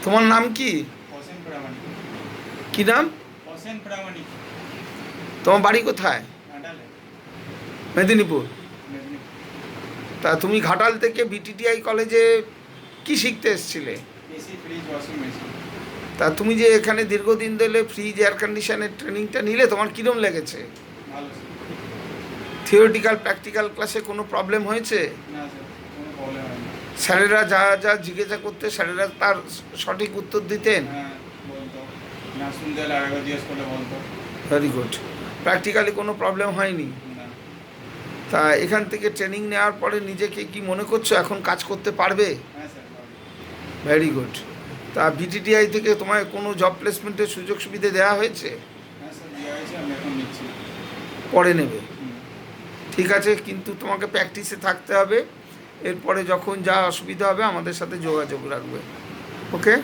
তোমার নাম কি? হোসেন প্রামাণিক। কি নাম? হোসেন প্রামাণিক। তোমার বাড়ি কোথায়? ঘাটালে। মেদিনীপুর। মেদিনীপুর। তা তুমি ঘাটাল থেকে বিটিটিআই কলেজে কি শিখতে এসেছিলে? AC, fridge, washing machine. তা তুমি যে এখানে দীর্ঘদিন ধরে ফ্রিজ এয়ার কন্ডিশনের ট্রেনিংটা নিলে, তোমার কীরকম লেগেছে? ভালো স্যার। থিওরিটিক্যাল প্র্যাকটিক্যাল ক্লাসে কোনো প্রবলেম হয়েছে? না স্যার, কোনো প্রবলেম হয় না। স্যারেরা যা যা জিজ্ঞাসা করতে স্যারেরা তার সঠিক উত্তর দিতেন? হ্যাঁ, বলতো। না শুনতে হলে আরেকবার জিজ্ঞেস করলে বলতো। Very good. প্র্যাকটিক্যালি কোনো প্রবলেম হয়নি? না। তা এখান থেকে ট্রেনিং নেওয়ার পরে নিজেকে কি মনে করছো এখন কাজ করতে পারবে? হ্যাঁ স্যার, পারবো। Very good. তা বিটিটিআই থেকে তোমায় কোনো জব প্লেসমেন্টের সুযোগ সুবিধা দেওয়া হয়েছে? হ্যাঁ স্যার, দেওয়া হয়েছে, আমি এখন নিচ্ছি না। পরে নেবে? হুম। ঠিক আছে, কিন্তু তোমাকে প্র্যাকটিসে থাকতে হবে। এরপরে যখন যা অসুবিধা হবে আমাদের সাথে যোগাযোগ রাখবে। ওকে।